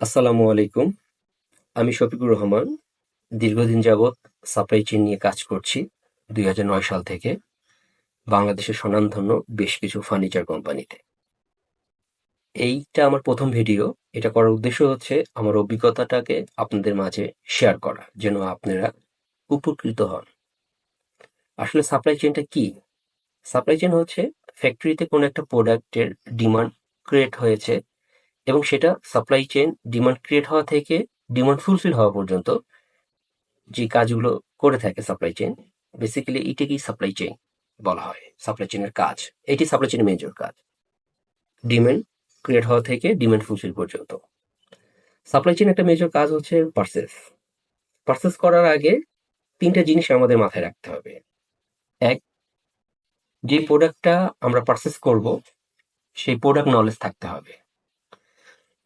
আসসালামু আলাইকুম। আমি শফিকুর রহমান। দীর্ঘদিন যাবৎ সাপ্লাই চেইন নিয়ে কাজ করছি। ২০০৯ সাল থেকে বাংলাদেশের স্বনামধন্য বেশ কিছু ফার্নিচার কোম্পানিতে। এইটা আমার ১ম ভিডিও। এটা করার উদ্দেশ্য হচ্ছে আমার অভিজ্ঞতাটাকে আপনাদের মাঝে শেয়ার করা, যেন আপনারা উপকৃত হন। আসলে সাপ্লাই চেইনটা কি? সাপ্লাই চেইন হচ্ছে ফ্যাক্টরিতে কোনো একটা প্রোডাক্টের ডিমান্ড ক্রিয়েট হয়েছে এবং সেটা সাপ্লাই চেইন ডিমান্ড ক্রিয়েট হওয়া থেকে ডিমান্ড ফুলফিল হওয়া পর্যন্ত যে কাজগুলো করে থাকে সাপ্লাই চেইন, বেসিক্যালি এটাকেই সাপ্লাই চেইন বলা হয়। সাপ্লাই চেইনের কাজ, এটি সাপ্লাই চেইনের মেজর কাজ। ডিমান্ড ক্রিয়েট হওয়া থেকে ডিমান্ড ফুলফিল পর্যন্ত সাপ্লাই চেইন একটা মেজর কাজ হচ্ছে পারচেস। পারচেস করার আগে তিনটা জিনিস আমাদের মাথায় রাখতে হবে। এক, যে প্রোডাক্টটা আমরা পারচেস করব সেই প্রোডাক্ট নলেজ থাকতে হবে।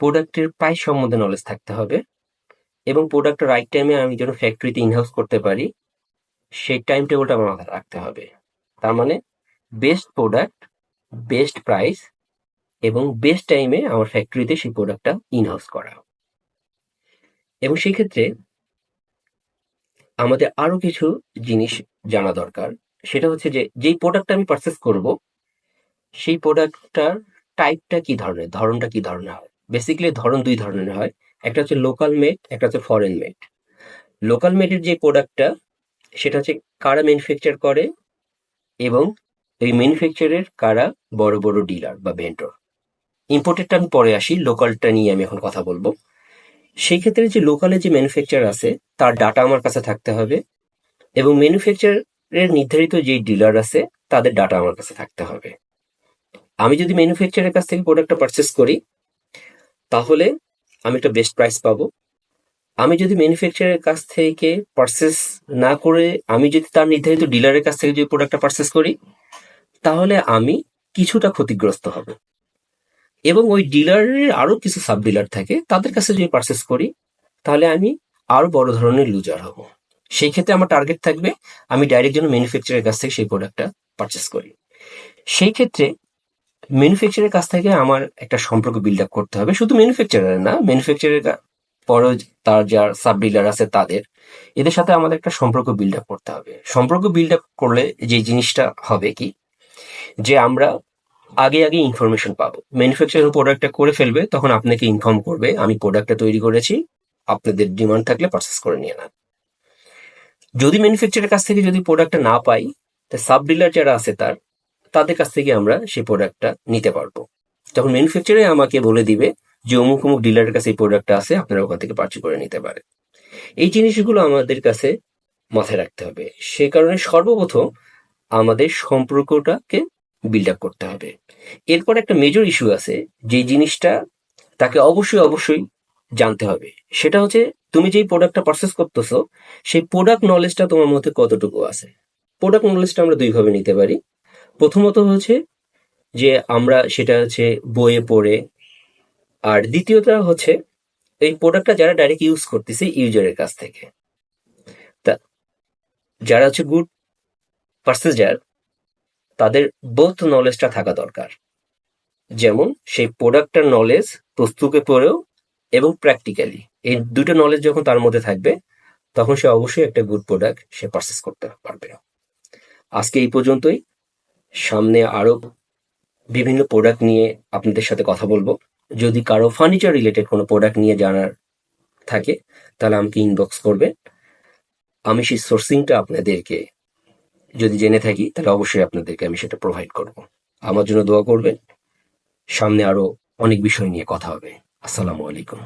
প্রোডাক্টের প্রাইস সম্বন্ধে নলেজ থাকতে হবে এবং প্রোডাক্টটা রাইট টাইমে আমি যেন ফ্যাক্টরিতে ইনহাউস করতে পারি সেই টাইম টেবিলটা আমার মাথায় রাখতে হবে। তার মানে বেস্ট প্রোডাক্ট, বেস্ট প্রাইস এবং বেস্ট টাইমে আমার ফ্যাক্টরিতে সেই প্রোডাক্টটা ইনহাউস করা। এবং সেই ক্ষেত্রে আমাদের আরো কিছু জিনিস জানা দরকার। সেটা হচ্ছে যে যেই প্রোডাক্টটা আমি পারচেস করব সেই প্রোডাক্টটার টাইপটা কি ধরনের, ধরনটা কি ধরনের হয়। বেসিক্যালি ধরন দুই ধরনের হয়। একটা হচ্ছে লোকাল মেড, একটা হচ্ছে ফরেন মেড। লোকাল মেডের যে প্রোডাক্টটা সেটা হচ্ছে কারা ম্যানুফ্যাকচার করে এবং এই ম্যানুফ্যাকচারের কারা বড় বড় ডিলার বা ভেন্ডর। ইম্পোর্টেডটা আমি পরে আসি, লোকালটা নিয়ে আমি এখন কথা বলবো। সেই ক্ষেত্রে যে লোকালে যে ম্যানুফ্যাকচার আছে তার ডাটা আমার কাছে থাকতে হবে এবং ম্যানুফ্যাকচারের নির্ধারিত যে ডিলার আছে তাদের ডাটা আমার কাছে থাকতে হবে। আমি যদি ম্যানুফ্যাকচারের কাছ থেকে প্রোডাক্টটা পারচেস করি তাহলে আমি একটা বেস্ট প্রাইস পাবো। আমি যদি ম্যানুফ্যাকচারের কাছ থেকে পারচেস না করে আমি যদি তার নির্ধারিত ডিলারের কাছ থেকে যদি প্রোডাক্টটা পারচেস করি তাহলে আমি কিছুটা ক্ষতিগ্রস্ত হব এবং ওই ডিলারের আরো কিছু সাব ডিলার থাকে তাদের কাছে যদি পারচেস করি তাহলে আমি আরো বড় ধরনের লুজার হব। সেই ক্ষেত্রে আমার টার্গেট থাকবে আমি ডাইরেক্ট যেন ম্যানুফ্যাকচারের কাছ থেকে সেই প্রোডাক্টটা পারচেস করি। সেই ক্ষেত্রে ম্যানুফ্যাকচারের কাছ থেকে আমার একটা সম্পর্ক বিল্ড আপ করতে হবে। শুধু ম্যানুফ্যাকচারার না, ম্যানুফ্যাকচারের পরেও তার যার সাব ডিলার আছে তাদের, এদের সাথে আমাদের একটা সম্পর্ক বিল্ড আপ করতে হবে। সম্পর্ক বিল্ড আপ করলে যে জিনিসটা হবে কি, যে আমরা আগে আগে ইনফরমেশন পাবো। ম্যানুফ্যাকচারিং প্রোডাক্টটা করে ফেলবে তখন আপনাকে ইনফর্ম করবে আমি প্রোডাক্টটা তৈরি করেছি, আপনাদের ডিমান্ড থাকলে পারচেস করে নিয়ে নেন। যদি ম্যানুফ্যাকচারের কাছ থেকে যদি প্রোডাক্টটা না পাই, তা সাব ডিলার যারা আছে তাদের কাছ থেকে আমরা সেই প্রোডাক্টটা নিতে পারবো। তখন ম্যানুফ্যাকচারার আমাকে বলে দিবে যে অমুক অমুক ডিলারের কাছে এই প্রোডাক্টটা আছে, আপনারা ওখান থেকে পারচেস করে নিতে পারে। এই জিনিসগুলো আমাদের কাছে মাথায় রাখতে হবে। সে কারণে সর্বপ্রথম আমাদের সম্পর্কটাকে বিল্ড আপ করতে হবে। এরপর একটা মেজর ইস্যু আছে, যে জিনিসটা তাকে অবশ্যই জানতে হবে। সেটা হচ্ছে তুমি যেই প্রোডাক্টটা পারচেস করতেছো সেই প্রোডাক্ট নলেজটা তোমার মধ্যে কতটুকু আছে। প্রোডাক্ট নলেজটা আমরা দুইভাবে নিতে পারি। প্রথমত হচ্ছে যে আমরা সেটা হচ্ছে বইয়ে পড়ে, আর দ্বিতীয়টা হচ্ছে এই প্রোডাক্টটা যারা ডাইরেক্ট ইউজ করতেছে ইউজারের কাছ থেকে। তা যারা হচ্ছে গুড পারচেজার তাদের বোথ নলেজটা থাকা দরকার। যেমন সেই প্রোডাক্টটার নলেজ পুস্তকে পড়েও এবং প্র্যাকটিক্যালি, এই দুটো নলেজ যখন তার মধ্যে থাকবে তখন সে অবশ্যই একটা গুড প্রোডাক্ট সে পারচেস করতে পারবে। আজকে এই পর্যন্তই। সামনে আরো বিভিন্ন প্রোডাক্ট নিয়ে আপনাদের সাথে কথা বলবো। যদি কারো ফার্নিচার রিলেটেড কোনো প্রোডাক্ট নিয়ে জানার থাকে তাহলে আমাকে ইনবক্স করবে। আমি সেই সোর্সিংটা আপনাদেরকে যদি জেনে থাকি তাহলে অবশ্যই আপনাদেরকে আমি সেটা প্রোভাইড করব। আমার জন্য দোয়া করবেন। সামনে আরো অনেক বিষয় নিয়ে কথা হবে। আসসালামু আলাইকুম।